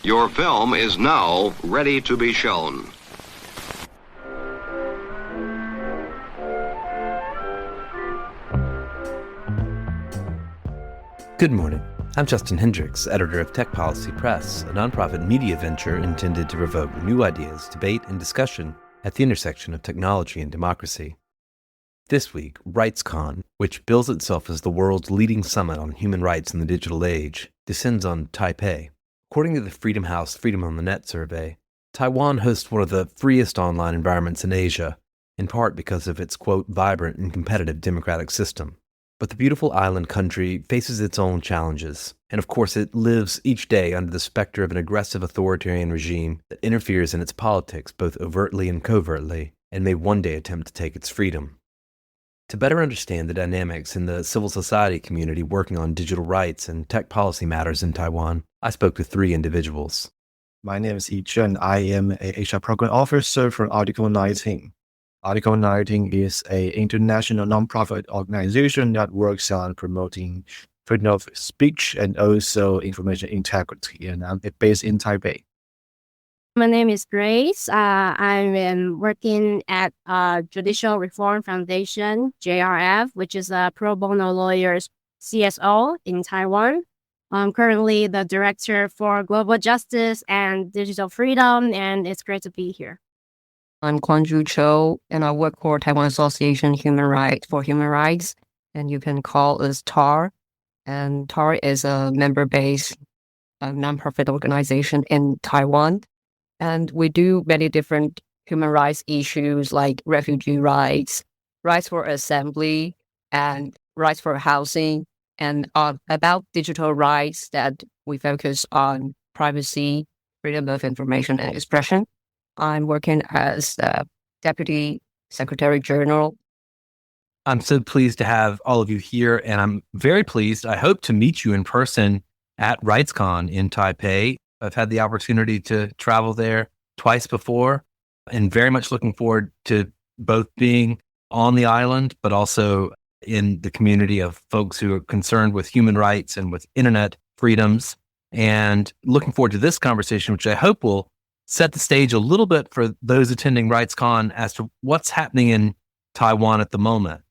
Your film is now ready to be shown. Good morning. I'm Justin Hendricks, editor of Tech Policy Press, a nonprofit media venture intended to provoke new ideas, debate, and discussion at the intersection of technology and democracy. This week, RightsCon, which bills itself as the world's leading summit on human rights in the digital age, descends on Taipei. According to the Freedom House Freedom on the Net survey, Taiwan hosts one of the freest online environments in Asia, in part because of its, quote, vibrant and competitive democratic system. But the beautiful island country faces its own challenges, and of course it lives each day under the specter of an aggressive authoritarian regime that interferes in its politics both overtly and covertly, and may one day attempt to take its freedom. To better understand the dynamics in the civil society community working on digital rights and tech policy matters in Taiwan, I spoke to three individuals. My name is I-Chen. I am a HR program officer for Article 19. Article 19 is an international nonprofit organization that works on promoting freedom of speech and also information integrity, and I'm based in Taipei. My name is Grace. I'm working at Judicial Reform Foundation, JRF, which is a pro bono lawyers CSO in Taiwan. I'm currently the director for global justice and digital freedom, and it's great to be here. I'm Kuan-Ju Chou, and I work for Taiwan Association Human Rights, and you can call us TAR. And TAR is a member-based nonprofit organization in Taiwan. And we do many different human rights issues like refugee rights, rights for assembly, and rights for housing, and about digital rights that we focus on privacy, freedom of information and expression. I'm working as the Deputy Secretary General. I'm so pleased to have all of you here, and I'm very pleased. I hope to meet you in person at RightsCon in Taipei. I've had the opportunity to travel there twice before, and very much looking forward to both being on the island, but also in the community of folks who are concerned with human rights and with internet freedoms. And looking forward to this conversation, which I hope will set the stage a little bit for those attending RightsCon as to what's happening in Taiwan at the moment.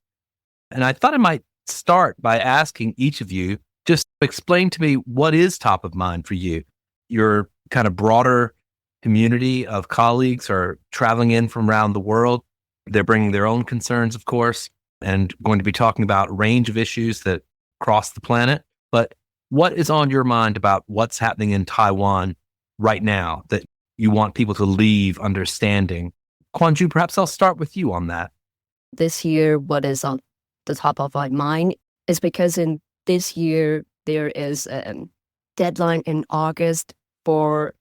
And I thought I might start by asking each of you, just explain to me what is top of mind for you. Your kind of broader community of colleagues are traveling in from around the world. They're bringing their own concerns, of course, and going to be talking about a range of issues that cross the planet. But what is on your mind about what's happening in Taiwan right now that you want people to leave understanding? Kuan-Ju, perhaps I'll start with you on that. This year, what is on the top of my mind is because in this year, there is a deadline in August for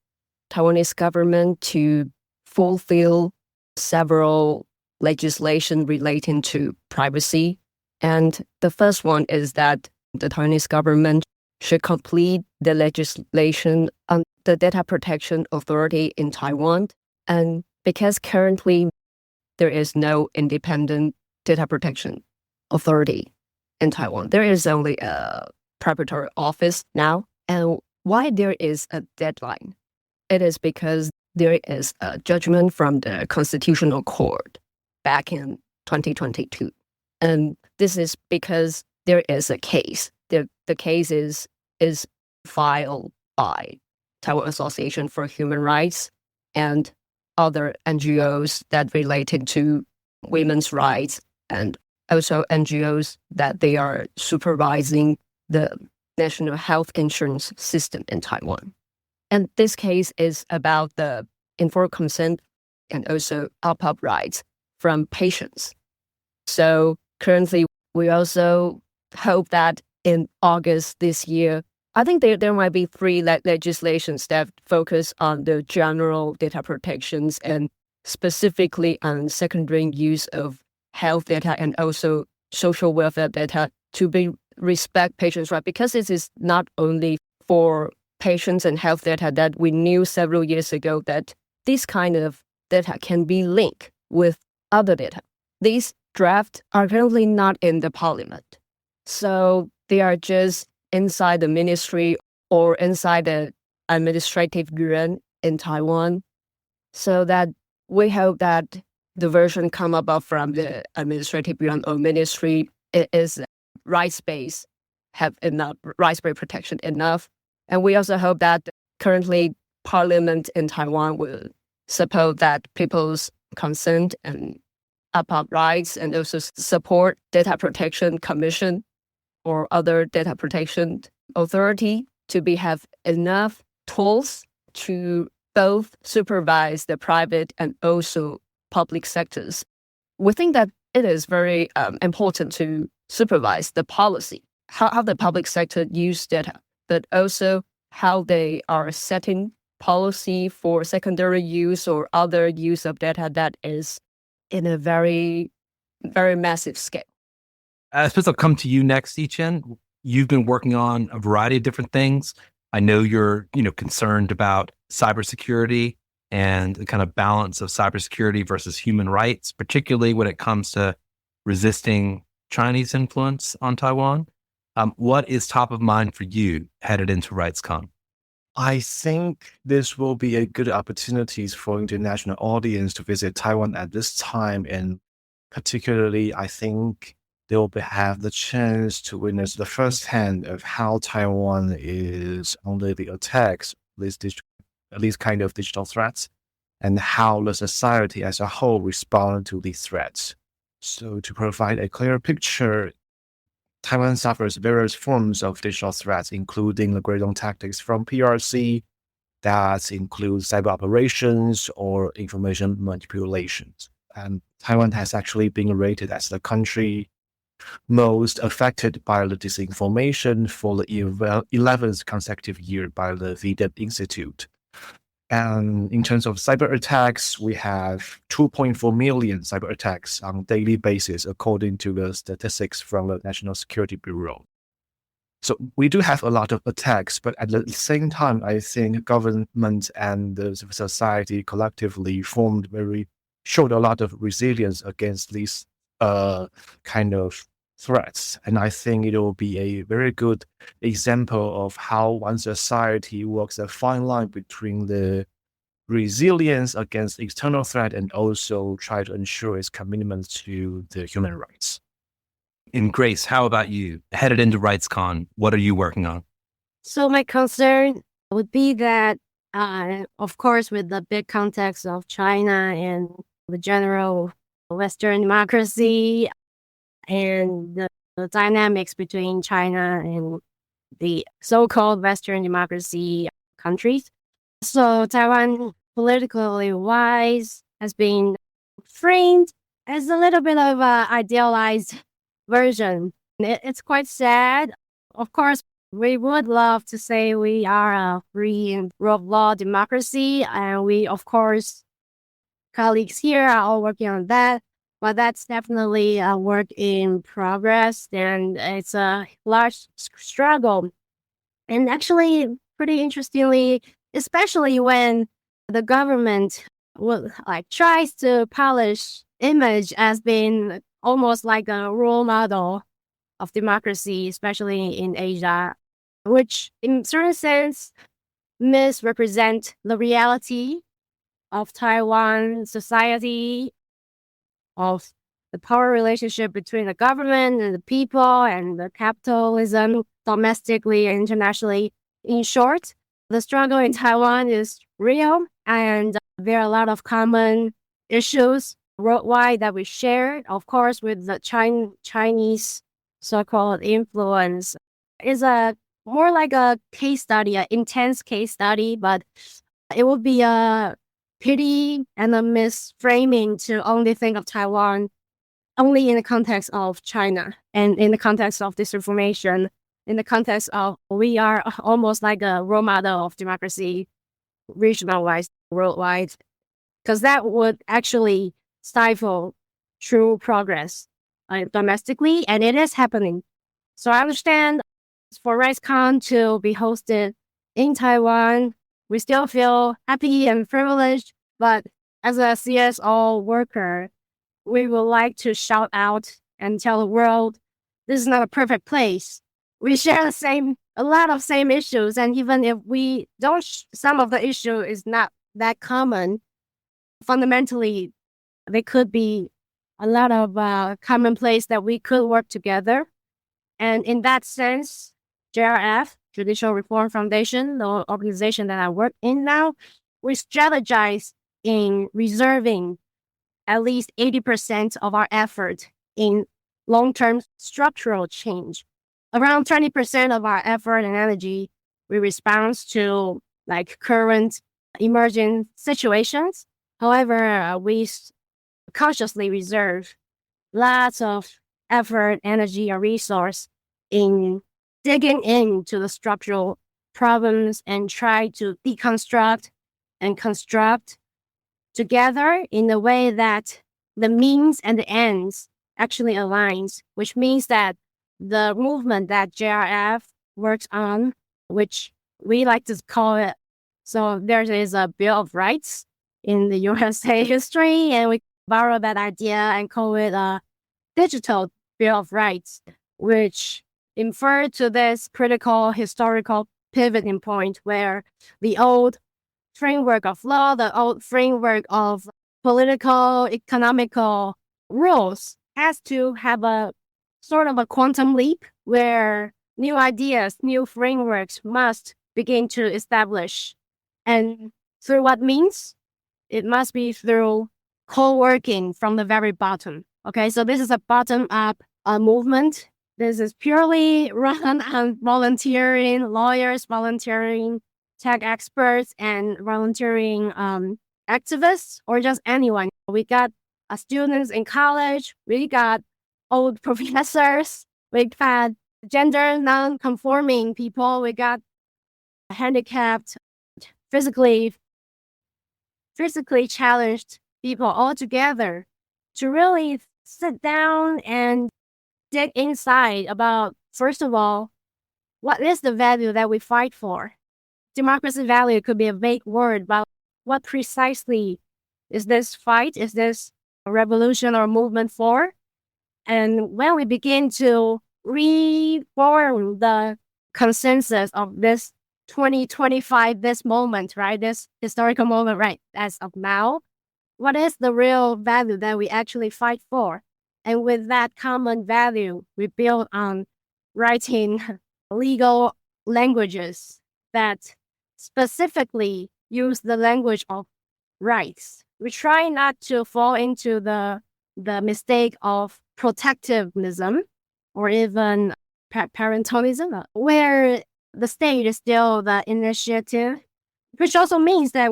Taiwanese government to fulfill several legislation relating to privacy. And the first one is that the Taiwanese government should complete the legislation on the Data Protection Authority in Taiwan. And because currently there is no independent data protection authority in Taiwan, there is only a preparatory office now. And why there is a deadline? It is because there is a judgment from the Constitutional Court back in 2022. And this is because there is a case. The case is filed by Taiwan Association for Human Rights and other NGOs that related to women's rights, and also NGOs that they are supervising the national health insurance system in Taiwan. And this case is about the informed consent and also opt-out rights from patients. So currently, we also hope that in August this year, I think there might be three legislations that focus on the general data protections and specifically on secondary use of health data and also social welfare data to be respect patients' rights, because it is not only for patients and health data that we knew several years ago that this kind of data can be linked with other data. These drafts are currently not in the parliament. So they are just inside the ministry or inside the administrative yuan in Taiwan. So that we hope that the version come about from the administrative yuan or ministry is rights-based, have enough rights-based protection enough. And we also hope that currently Parliament in Taiwan will support that people's consent and about rights, and also support Data Protection Commission or other data protection authority to have enough tools to both supervise the private and also public sectors. We think that it is very important to supervise the policy, how the public sector use data, but also how they are setting policy for secondary use or other use of data that is in a very, very massive scale. I suppose I'll come to you next, I-Chen. You've been working on a variety of different things. I know you're, concerned about cybersecurity and the kind of balance of cybersecurity versus human rights, particularly when it comes to resisting Chinese influence on Taiwan. What is top of mind for you headed into RightsCon? I think this will be a good opportunity for international audience to visit Taiwan at this time, and particularly, I think they will have the chance to witness the firsthand of how Taiwan is under the attacks, at least kind of digital threats, and how the society as a whole respond to these threats. So to provide a clear picture, Taiwan suffers various forms of digital threats, including the gray-zone tactics from PRC that include cyber operations or information manipulations. And Taiwan has actually been rated as the country most affected by the disinformation for the 11th consecutive year by the VDEP Institute. And in terms of cyber attacks, we have 2.4 million cyber attacks on a daily basis, according to the statistics from the National Security Bureau. So we do have a lot of attacks, but at the same time, I think government and the civil society collectively showed a lot of resilience against these kind of threats. And I think it will be a very good example of how one society walks a fine line between the resilience against external threat and also try to ensure its commitment to the human rights. And Grace, how about you? Headed into RightsCon, what are you working on? So my concern would be that, of course, with the big context of China and the general Western democracy and the dynamics between China and the so-called Western democracy countries. So Taiwan, politically wise, has been framed as a little bit of an idealized version. It's quite sad. Of course, we would love to say we are a free and rule of law democracy, and we, of course, colleagues here are all working on that. But that's definitely a work in progress, and it's a large struggle. And actually, pretty interestingly, especially when the government tries to polish image as being almost like a role model of democracy, especially in Asia, which in certain sense misrepresent the reality of Taiwan society, of the power relationship between the government and the people and the capitalism domestically and internationally. In short, the struggle in Taiwan is real, and there are a lot of common issues worldwide that we share. Of course, with the Chinese so-called influence, is a more like a case study, an intense case study, but it would be a pity and a misframing to only think of Taiwan only in the context of China and in the context of disinformation, in the context of we are almost like a role model of democracy, regional-wise, worldwide, because that would actually stifle true progress domestically, and it is happening. So I understand for RightsCon to be hosted in Taiwan, we still feel happy and privileged, but as a CSO worker, we would like to shout out and tell the world, this is not a perfect place. We share the same a lot of same issues. And even if we don't, some of the issue is not that common, fundamentally, there could be a lot of commonplace that we could work together. And in that sense, JRF, Judicial Reform Foundation, the organization that I work in now, we strategize in reserving at least 80% of our effort in long-term structural change. Around 20% of our effort and energy we respond to like current emerging situations. However, we consciously reserve lots of effort, energy, or resource in digging into the structural problems and try to deconstruct and construct together in a way that the means and the ends actually aligns, which means that the movement that JRF works on, which we like to call it, so there is a Bill of Rights in the USA history, and we borrow that idea and call it a digital Bill of Rights, which infer to this critical historical pivoting point where the old framework of law, the old framework of political, economical rules has to have a sort of a quantum leap where new ideas, new frameworks must begin to establish. And through what means? It must be through co-working from the very bottom. Okay, so this is a bottom-up movement. This is purely run on volunteering, lawyers volunteering, tech experts, and volunteering activists, or just anyone. We got students in college, we got old professors, we got gender non-conforming people, we got handicapped, physically challenged people all together to really sit down and dig inside about, first of all, what is the value that we fight for? Democracy value could be a vague word, but what precisely is this fight? Is this a revolution or movement for? And when we begin to reform the consensus of this 2025, this moment, right? This historical moment, right? As of now, what is the real value that we actually fight for? And with that common value, we build on writing legal languages that specifically use the language of rights. We try not to fall into the mistake of protectivism or even parentalism, where the state is still the initiative, which also means that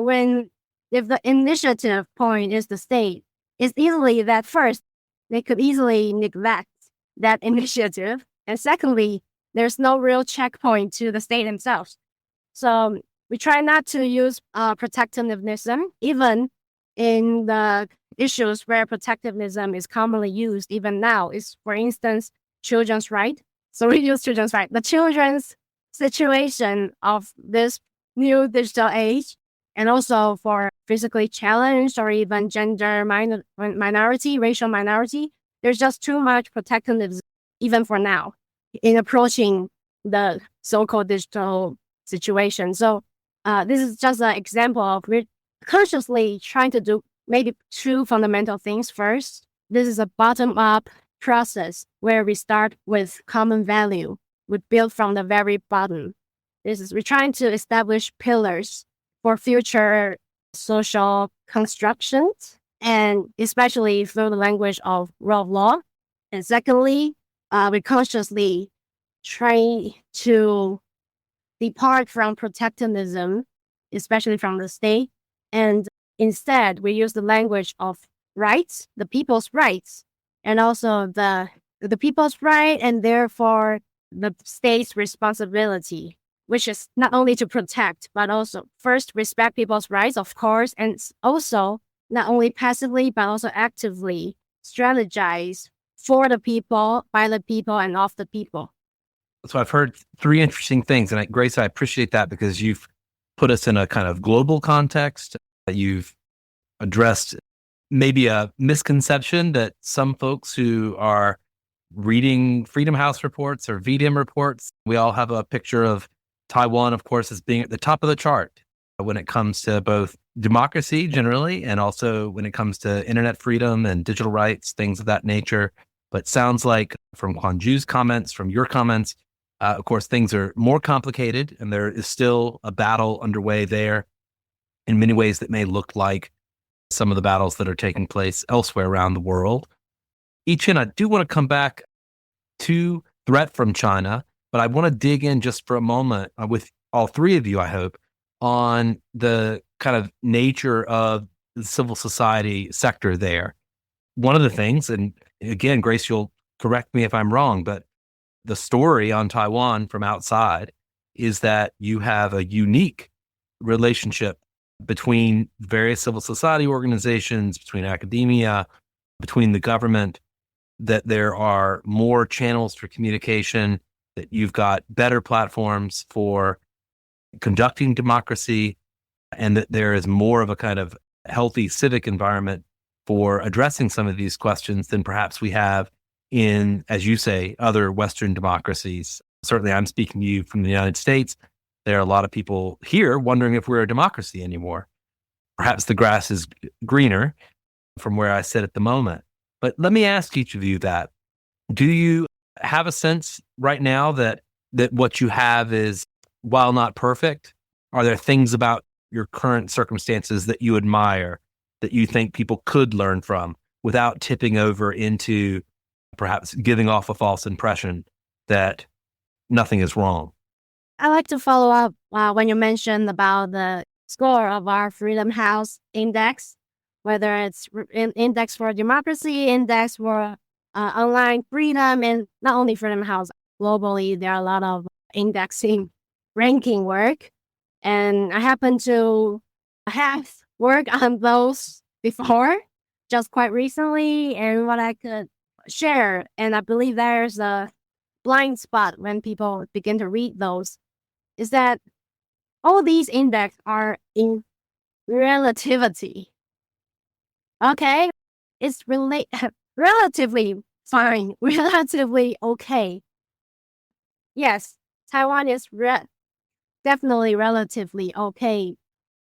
if the initiative point is the state, it's easily that first, they could easily neglect that initiative. And secondly, there's no real checkpoint to the state themselves. So we try not to use protectivism, even in the issues where protectivism is commonly used, even now, is, for instance, children's right. So we use children's right. The children's situation of this new digital age, and also for physically challenged or even gender minority, racial minority, there's just too much protectivism, even for now, in approaching the so-called digital situation. So this is just an example of we're consciously trying to do maybe two fundamental things. First, this is a bottom-up process where we start with common value. We build from the very bottom. We're trying to establish pillars for future social constructions, and especially through the language of rule of law. And secondly, we consciously try to depart from protectivism, especially from the state, and instead we use the language of rights, the people's rights, and also the people's right, and therefore the state's responsibility, which is not only to protect, but also first respect people's rights, of course, and also not only passively, but also actively strategize for the people, by the people, and of the people. So I've heard three interesting things, and Grace, I appreciate that because you've put us in a kind of global context. You've addressed maybe a misconception that some folks who are reading Freedom House reports or VDM reports, we all have a picture of Taiwan, of course, as being at the top of the chart when it comes to both democracy generally and also when it comes to internet freedom and digital rights, things of that nature. But sounds like from Kuan-Ju's comments, from your comments, of course, things are more complicated and there is still a battle underway there in many ways that may look like some of the battles that are taking place elsewhere around the world. I-Chen, I do want to come back to threat from China, but I want to dig in just for a moment with all three of you, I hope, on the kind of nature of the civil society sector there. One of the things, and again, Grace, you'll correct me if I'm wrong, but the story on Taiwan from outside is that you have a unique relationship between various civil society organizations, between academia, between the government, that there are more channels for communication, that you've got better platforms for conducting democracy, and that there is more of a kind of healthy civic environment for addressing some of these questions than perhaps we have in, as you say, other Western democracies. Certainly, I'm speaking to you from the United States. There are a lot of people here wondering if we're a democracy anymore. Perhaps the grass is greener from where I sit at the moment. But let me ask each of you that. Do you have a sense right now that what you have is, while not perfect, are there things about your current circumstances that you admire, that you think people could learn from without tipping over into perhaps giving off a false impression that nothing is wrong? I like to follow up when you mentioned about the score of our Freedom House index, whether it's index for democracy, index for online freedom, and not only Freedom House, globally, there are a lot of indexing ranking work. And I happen to have worked on those before, just quite recently, and what I could share, and I believe there's a blind spot when people begin to read those, is that all these index are in relativity. Okay, it's relatively fine, relatively okay. Yes, Taiwan is definitely relatively okay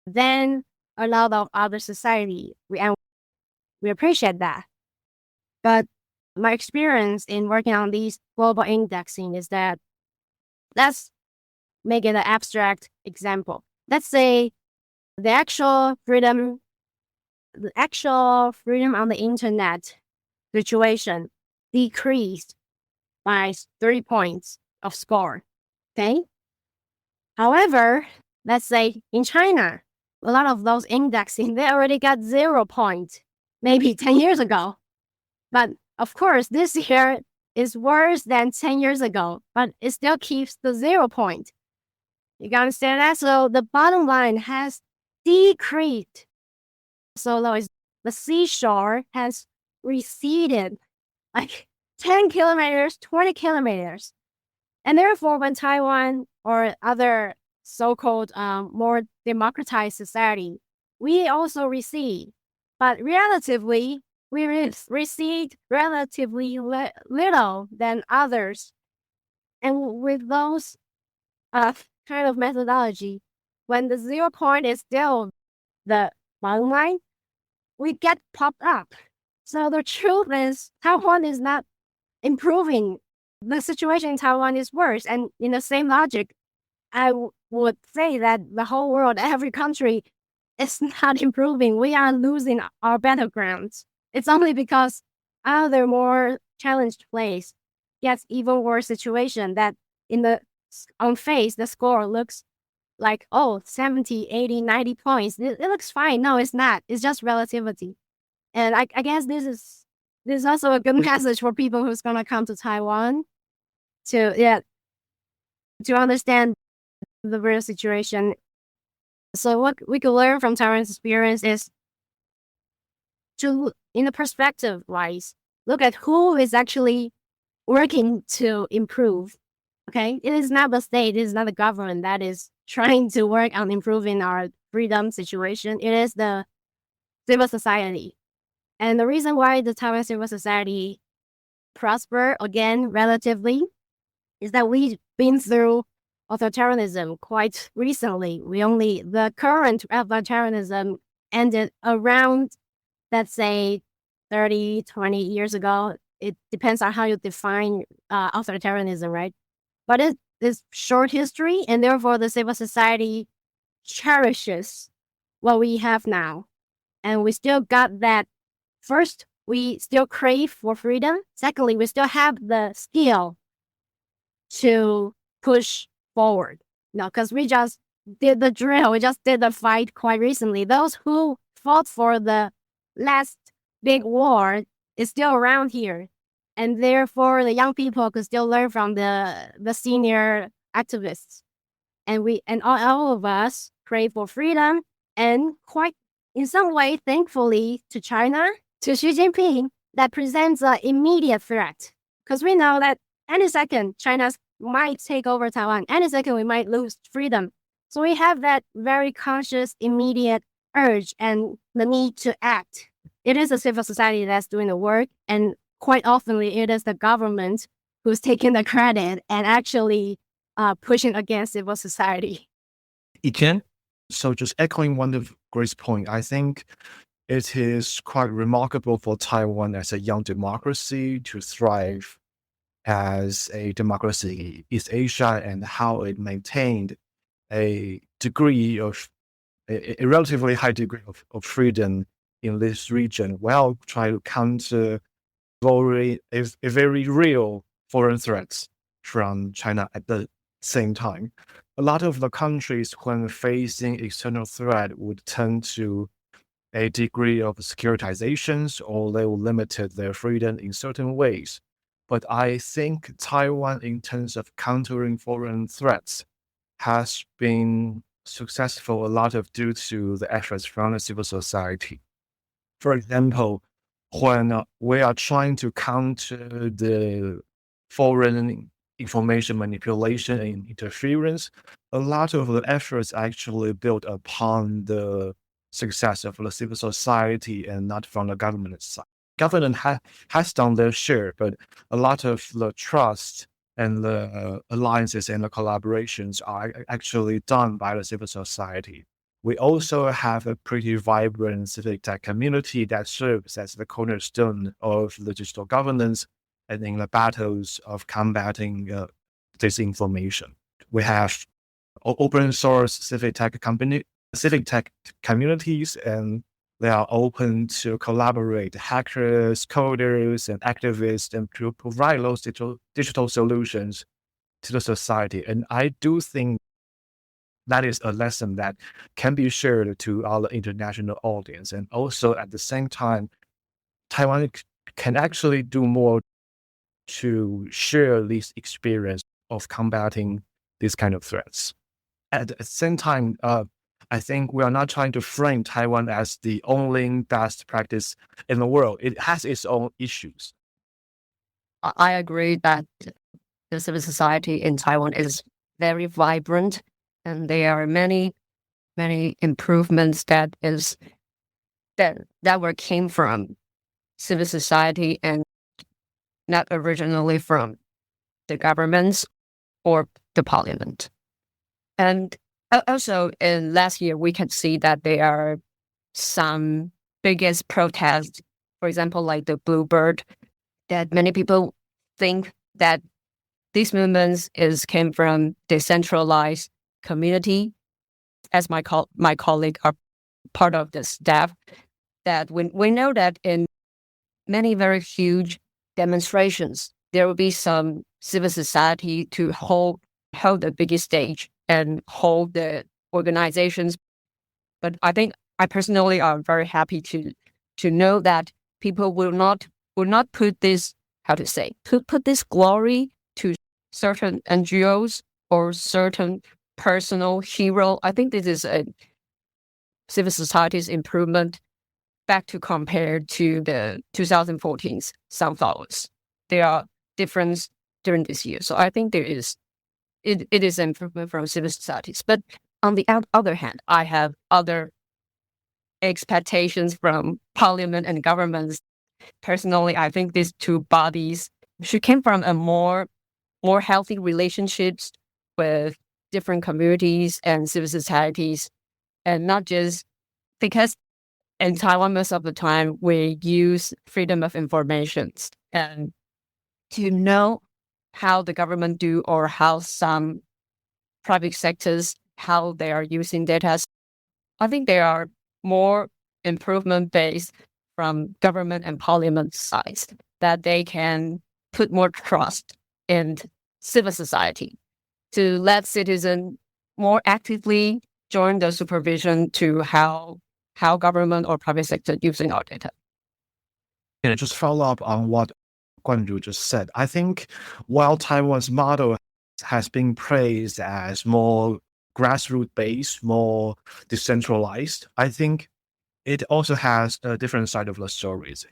than a lot of other society. We appreciate that. But my experience in working on these global indexing is that, let's make it an abstract example. Let's say the actual freedom on the internet situation decreased by 3 points of score. Okay. However, let's say in China, a lot of those indexing, they already got 0 points, maybe 10 years ago. But of course, this year is worse than 10 years ago, but it still keeps the 0 point. You can understand that? So the bottom line has decreased. So the seashore has receded like 10 kilometers, 20 kilometers. And therefore, when Taiwan or other so-called more democratized society, we also recede. But relatively, we recede relatively little than others. And with those kind of methodology, when the 0 point is still the bottom line, we get popped up. So the truth is, Taiwan is not improving. The situation in Taiwan is worse. And in the same logic, I would say that the whole world, every country, is not improving. We are losing our battlegrounds. It's only because other more challenged place gets even worse situation that on face, the score looks like, 70, 80, 90 points. It looks fine. No, it's not. It's just relativity. And I guess this is also a good message for people who's going to come to Taiwan to understand the real situation. So what we could learn from Taiwan's experience is to, in the perspective wise, look at who is actually working to improve. Okay, it is not the state, it is not the government that is trying to work on improving our freedom situation. It is the civil society. And the reason why the Taiwan civil society prosper again relatively is that we've been through authoritarianism quite recently. The current authoritarianism ended around, let's say, 30, 20 years ago. It depends on how you define authoritarianism, right? But it is short history, and therefore the civil society cherishes what we have now. And we still got that. First, we still crave for freedom. Secondly, we still have the skill to push forward. Because we just did the drill, we just did the fight quite recently. Those who fought for the last big war is still around here. And therefore, the young people could still learn from the senior activists. And all of us crave for freedom, and quite in some way, thankfully, to China, to Xi Jinping, that presents an immediate threat. Because we know that any second, China might take over Taiwan. Any second, we might lose freedom. So we have that very conscious, immediate urge and the need to act. It is a civil society that's doing the work, and quite often it is the government who's taking the credit and actually pushing against civil society. I-Chen? So just echoing one of Grace's point, I think it is quite remarkable for Taiwan as a young democracy to thrive as a democracy in East Asia, and how it maintained a degree of a relatively high degree of freedom in this region, while trying to counter a very real foreign threats from China at the same time. A lot of the countries, when facing external threat, would turn to a degree of securitizations, or they will limited their freedom in certain ways. But I think Taiwan, in terms of countering foreign threats, has been successful a lot of due to the efforts from the civil society. For example, when we are trying to counter the foreign information manipulation and interference, a lot of the efforts actually built upon the success of the civil society and not from the government side. Government has done their share, but a lot of the trust and the alliances and the collaborations are actually done by the civil society. We also have a pretty vibrant civic tech community that serves as the cornerstone of the digital governance and in the battles of combating disinformation. We have open source civic tech communities, and they are open to collaborate hackers, coders, and activists, and to provide those digital solutions to the society. And I do think that is a lesson that can be shared to our international audience. And also at the same time, Taiwan can actually do more to share this experience of combating these kind of threats. At the same time, I think we are not trying to frame Taiwan as the only best practice in the world. It has its own issues. I agree that the civil society in Taiwan is very vibrant, and there are many improvements that came from civil society and not originally from the governments or the parliament. And also in last year, we can see that there are some biggest protests, for example, like the Bluebird, that many people think that these movements came from decentralized community. As my colleague are part of the staff, that we know that in many very huge demonstrations, there will be some civil society to hold the biggest stage and hold the organizations. But I personally are very happy to know that people will not put this, put this glory to certain NGOs or certain personal hero. I think this is a civil society's improvement back to compared to the 2014's Sunflowers. There are differences during this year. So I think it is an improvement from civil societies. But on the other hand, I have other expectations from parliament and governments. Personally, I think these two bodies she came from a more healthy relationships with different communities and civil societies, and not just because in Taiwan most of the time we use freedom of information and to know how the government do or how some private sectors how they are using data. I think they are more improvement based from government and parliament sides that they can put more trust in civil society to let citizens more actively join the supervision to how government or private sector using our data. Can I just follow up on what Kuan-Ju just said? I think while Taiwan's model has been praised as more grassroots based, more decentralized, I think it also has a different side of the stories.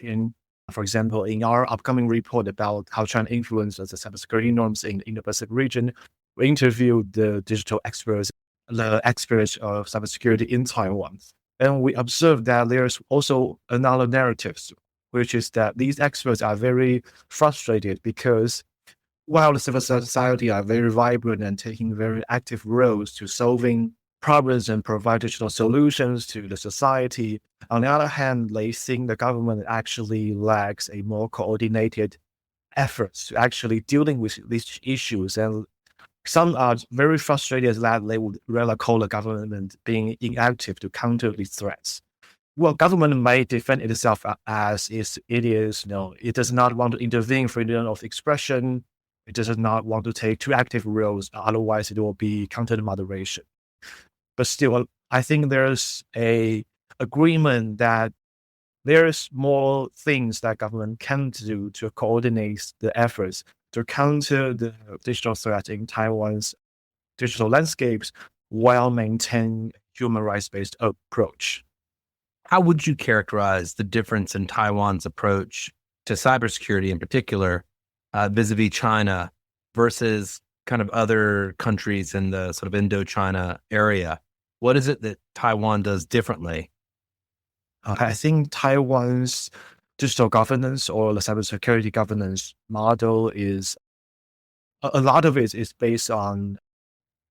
For example, in our upcoming report about how China influences the cybersecurity norms in the Indo-Pacific region, we interviewed the digital experts, the experts of cybersecurity in Taiwan. And we observed that there's also another narrative, which is that these experts are very frustrated because while the civil society are very vibrant and taking very active roles to solving problems and provide digital solutions to the society, on the other hand, they think the government actually lacks a more coordinated efforts to actually dealing with these issues. And some are very frustrated that they would rather call the government being inactive to counter these threats. Well, government may defend itself as it is, it does not want to intervene freedom of expression. It does not want to take too active roles, otherwise it will be content moderation. But still, I think there's a agreement that there's more things that government can do to coordinate the efforts to counter the digital threat in Taiwan's digital landscapes while maintaining human rights-based approach. How would you characterize the difference in Taiwan's approach to cybersecurity in particular, vis-a-vis China versus kind of other countries in the sort of Indo-China area? What is it that Taiwan does differently? I think Taiwan's digital governance or the cybersecurity governance model is, a lot of it is based on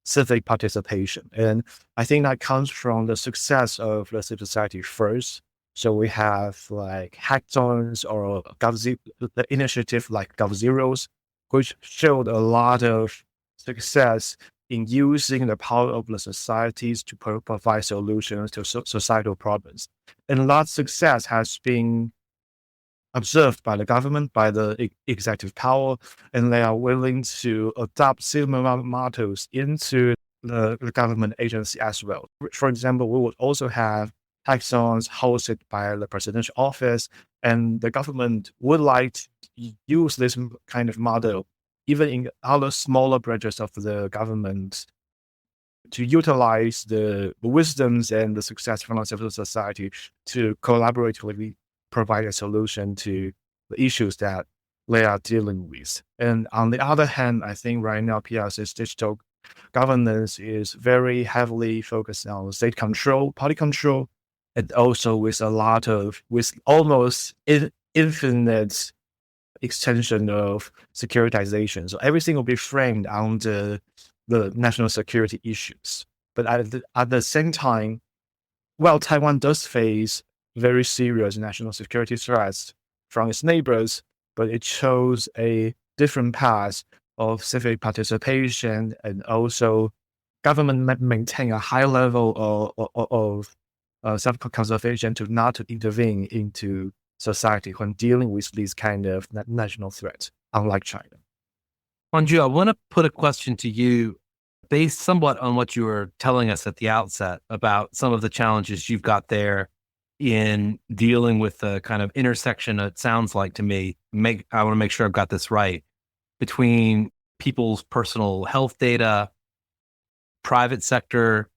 civic participation. And I think that comes from the success of the civil society first. So we have like hackathons or the initiative like GovZeros, which showed a lot of success in using the power of the societies to provide solutions to societal problems. And that success has been observed by the government, by the executive power, and they are willing to adopt similar models into the government agency as well. For example, we would also have hackathons hosted by the presidential office, and the government would like to use this kind of model even in other smaller branches of the government to utilize the wisdoms and the success from civil society to collaboratively provide a solution to the issues that they are dealing with. And on the other hand, I think right now PRC's digital governance is very heavily focused on state control, party control, and also with almost infinite extension of securitization. So everything will be framed under the national security issues. But at the same time, well, Taiwan does face very serious national security threats from its neighbors, but it chose a different path of civic participation and also government maintain a high level of self-conservation to not to intervene into society when dealing with these kind of national threats, unlike China. Kuan-Ju, I want to put a question to you based somewhat on what you were telling us at the outset about some of the challenges you've got there in dealing with the kind of intersection, it sounds like to me, I want to make sure I've got this right, between people's personal health data, private sector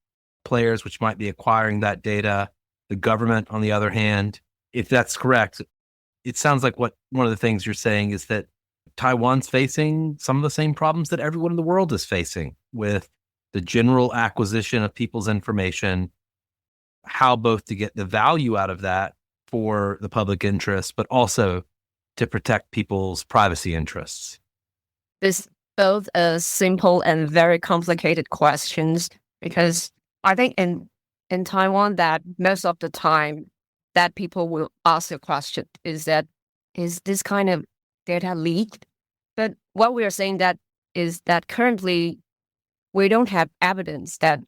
players, which might be acquiring that data, the government, on the other hand. If that's correct, it sounds like one of the things you're saying is that Taiwan's facing some of the same problems that everyone in the world is facing with the general acquisition of people's information, how both to get the value out of that for the public interest, but also to protect people's privacy interests? This both simple and very complicated questions, because I think in Taiwan that most of the time that people will ask a question is this kind of data leaked? But what we are saying that is that currently we don't have evidence that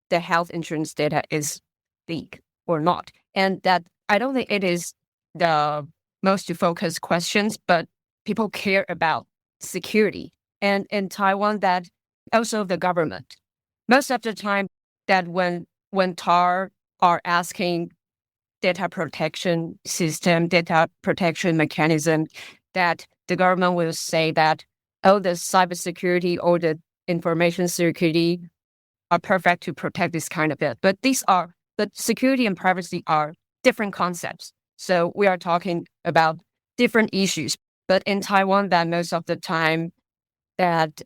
the health insurance data is leaked or not. And that I don't think it is the most focused questions, but people care about security. And in Taiwan, that also the government. Most of the time that when TAR are asking data protection system, data protection mechanism, that the government will say that, oh, the cybersecurity or the information security are perfect to protect this kind of it. But security and privacy are different concepts. So we are talking about different issues. But in Taiwan, that most of the time that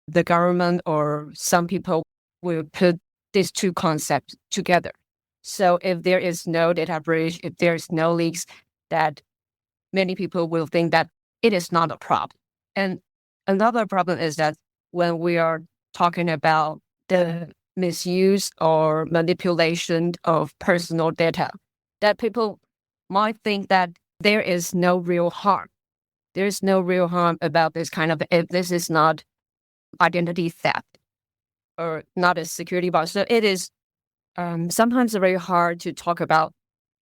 the government or some people will put these two concepts together. So if there is no data breach, if there is no leaks, that many people will think that it is not a problem. And another problem is that when we are talking about the misuse or manipulation of personal data, that people might think that there is no real harm. There is no real harm about this kind of, if this is not identity theft or not a security bug. So it is sometimes very hard to talk about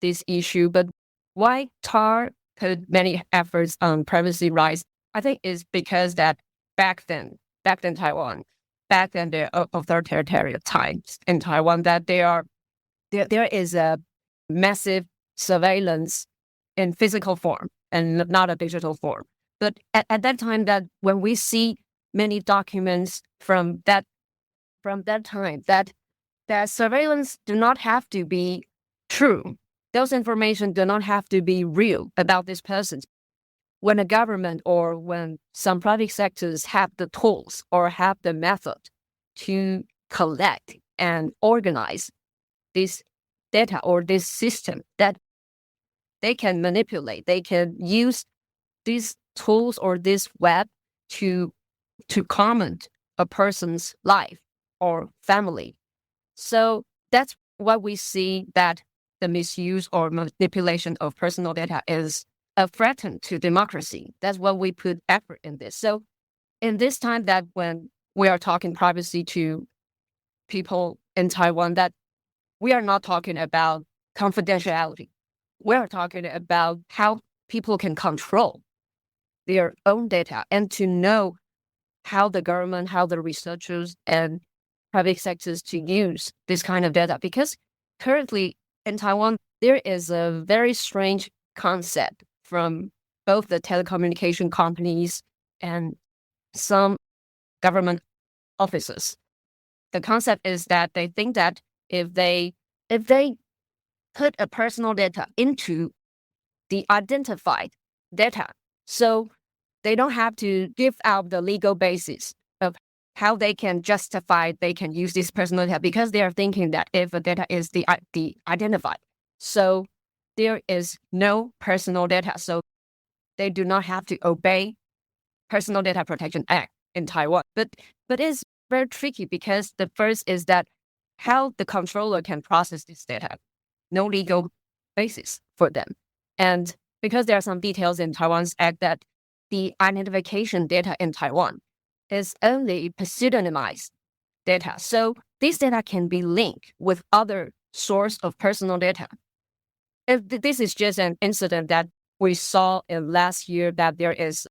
this issue. But why TAR put many efforts on privacy rights, I think is because that back then Taiwan, back then the authoritarian times in Taiwan, that there is a massive surveillance in physical form and not a digital form. But at that time, that when we see many documents from that time, that surveillance do not have to be true. Those information do not have to be real about this person. When a government or when some private sectors have the tools or have the method to collect and organize this data or this system, that they can manipulate, they can use these tools or this web to comment a person's life or family. So that's what we see, that the misuse or manipulation of personal data is a threat to democracy. That's what we put effort in this. So in this time that when we are talking privacy to people in Taiwan, that we are not talking about confidentiality. We are talking about how people can control their own data and to know how the government, how the researchers and private sectors to use this kind of data. Because currently in Taiwan, there is a very strange concept from both the telecommunication companies and some government officers. The concept is that they think that if they put a personal data into the identified data, so they don't have to give out the legal basis of how they can justify they can use this personal data, because they are thinking that if the data is the identified, so there is no personal data, so they do not have to obey Personal Data Protection Act in Taiwan. But it's very tricky, because the first is that how the controller can process this data, no legal basis for them. And because there are some details in Taiwan's act that the identification data in Taiwan is only pseudonymized data. So this data can be linked with other source of personal data. If this is just an incident that we saw in last year, that there is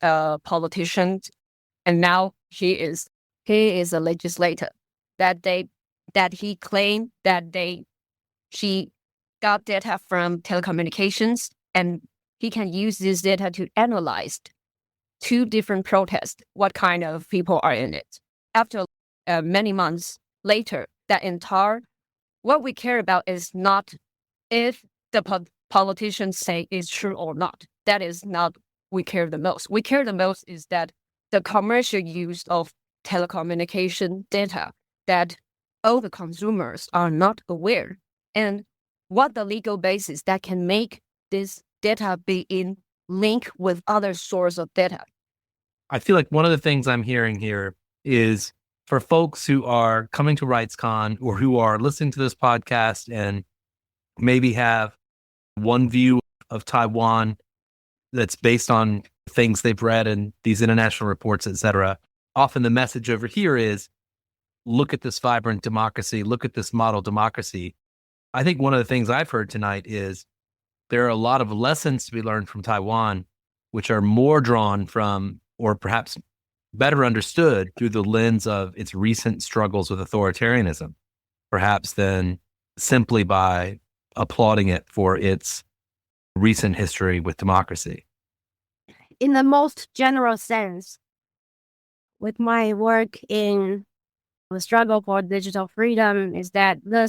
a politician, and now he is a legislator, that he claimed that she got data from telecommunications, and he can use this data to analyze 2 different protests, what kind of people are in it. After many months later, that in TAR, what we care about is not if the politicians say is true or not. That is not we care the most. We care the most is that the commercial use of telecommunication data, that all the consumers are not aware, and what the legal basis that can make this data being linked with other source of data. I feel like one of the things I'm hearing here is for folks who are coming to RightsCon or who are listening to this podcast and maybe have one view of Taiwan that's based on things they've read in these international reports, et cetera. Often the message over here is, look at this vibrant democracy, look at this model democracy. I think one of the things I've heard tonight is there are a lot of lessons to be learned from Taiwan, which are more drawn from, or perhaps better understood through the lens of its recent struggles with authoritarianism, perhaps than simply by applauding it for its recent history with democracy. In the most general sense, with my work in the struggle for digital freedom, is that the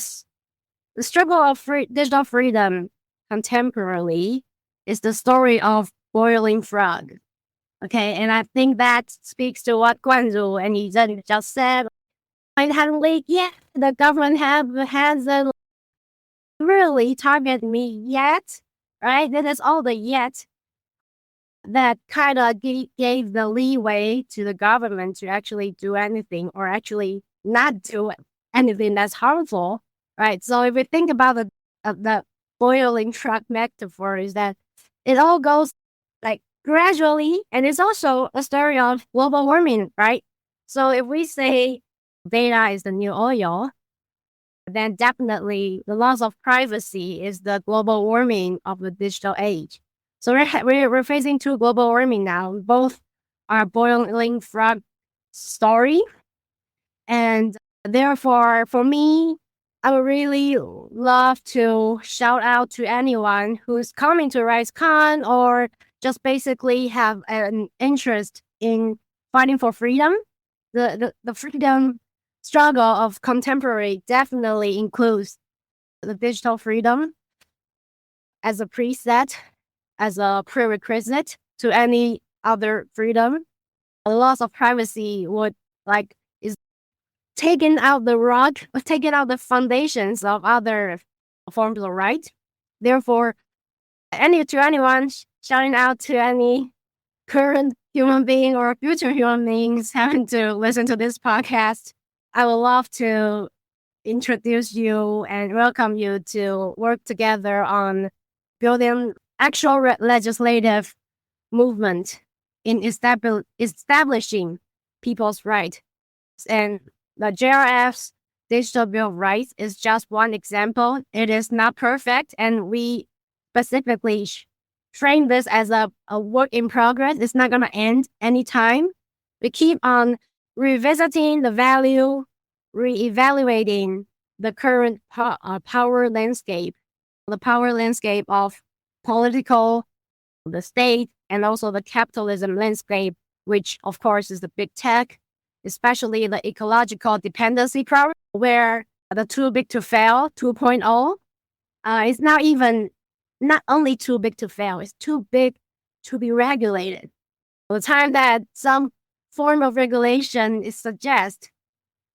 struggle of digital freedom contemporarily is the story of boiling frog. Okay, and I think that speaks to what Kuan-Ju and I-Chen just said. The government hasn't really targeted me yet, right? That is all the yet that kind of gave the leeway to the government to actually do anything or actually not do anything that's harmful, right? So if we think about the boiling frog metaphor, is that it all goes like gradually, and it's also a story of global warming, right? So if we say data is the new oil, then definitely the loss of privacy is the global warming of the digital age. So we're facing two global warming now. Both are boiling frog story. And therefore, for me, I would really love to shout out to anyone who's coming to RightsCon or just basically have an interest in fighting for freedom. The freedom struggle of contemporary definitely includes the digital freedom as a preset, as a prerequisite to any other freedom. The loss of privacy is taking out the foundations of other forms of right. Therefore, anyone shouting out to any current human being or future human beings having to listen to this podcast, I would love to introduce you and welcome you to work together on building actual legislative movement in establishing people's rights. And the JRF's Digital Bill of Rights is just one example. It is not perfect, and we specifically frame this as a work in progress. It's not going to end anytime. We keep on revisiting the value, reevaluating the current power landscape, the power landscape of political, the state, and also the capitalism landscape, which of course is the big tech, especially the ecological dependency problem, where the too big to fail 2.0 is now even not only too big to fail, it's too big to be regulated. By the time that some form of regulation is suggested,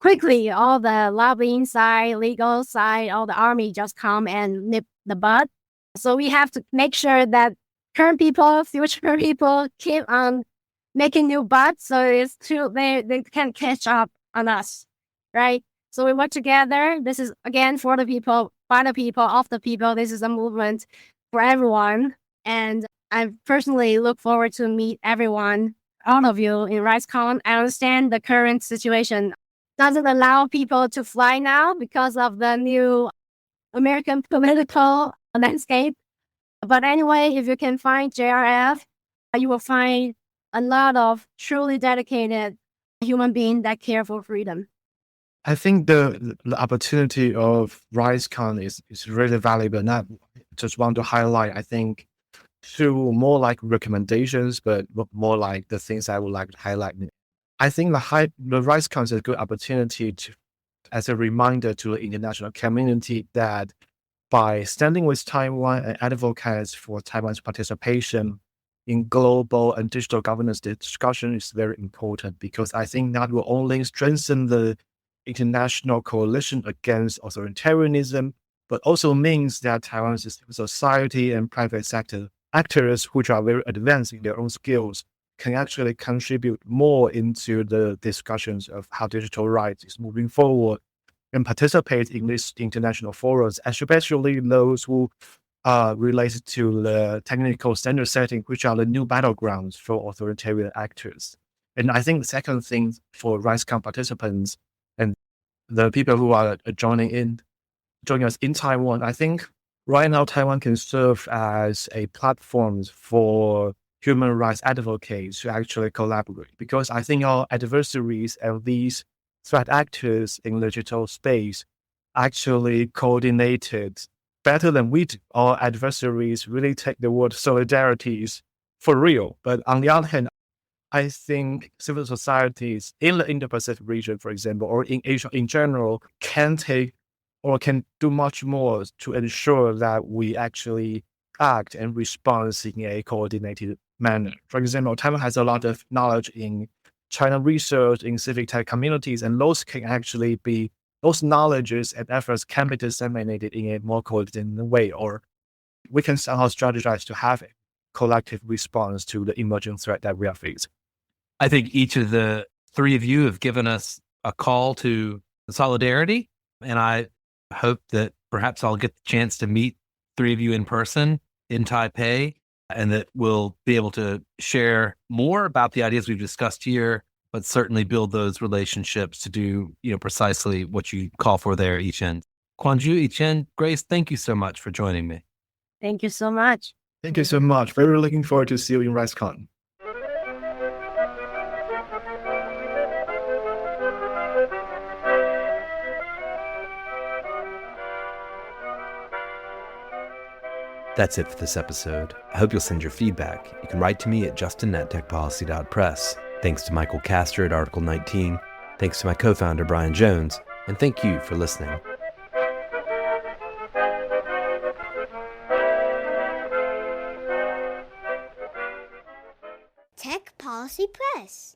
quickly all the lobbying side, legal side, all the army just come and nip the bud. So we have to make sure that current people, future people keep on making new buds, so they can catch up on us, right? So we work together. This is again for the people, by the people, of the people. This is a movement for everyone, and I personally look forward to meet everyone, all of you in RightsCon. I understand the current situation doesn't allow people to fly now because of the new American political landscape. But anyway, if you can find JRF, you will find a lot of truly dedicated human beings that care for freedom. I think the opportunity of RightsCon is really valuable. And I just want to highlight, I think, through more like recommendations, but more like the things I would like to highlight. I think the RightsCon is a good opportunity as a reminder to the international community that by standing with Taiwan and advocates for Taiwan's participation in global and digital governance discussion is very important, because I think that will only strengthen the international coalition against authoritarianism, but also means that Taiwan's society and private sector actors which are very advanced in their own skills can actually contribute more into the discussions of how digital rights is moving forward and participate in these international forums, especially those who are related to the technical standard setting, which are the new battlegrounds for authoritarian actors. And I think the second thing for RightsCon participants and the people who are joining us in Taiwan, I think right now Taiwan can serve as a platform for human rights advocates to actually collaborate, because I think our adversaries and these threat actors in the digital space actually coordinated better than we do. Our adversaries really take the word solidarities for real. But on the other hand, I think civil societies in the Indo-Pacific region, for example, or in Asia in general, can take or can do much more to ensure that we actually act and respond in a coordinated manner. For example, Taiwan has a lot of knowledge in China research, in civic tech communities, and those knowledges and efforts can be disseminated in a more coordinated way, or we can somehow strategize to have a collective response to the emerging threat that we are facing. I think each of the three of you have given us a call to solidarity, and I hope that perhaps I'll get the chance to meet three of you in person in Taipei, and that we'll be able to share more about the ideas we've discussed here, but certainly build those relationships to do, precisely what you call for there, I-Chen. Kuan-Ju, I-Chen, Grace, thank you so much for joining me. Thank you so much. Thank you so much. Very looking forward to see you in RightsCon. That's it for this episode. I hope you'll send your feedback. You can write to me at justin@techpolicy.press. Thanks to Michael Castor at Article 19. Thanks to my co-founder, Brian Jones. And thank you for listening. Tech Policy Press.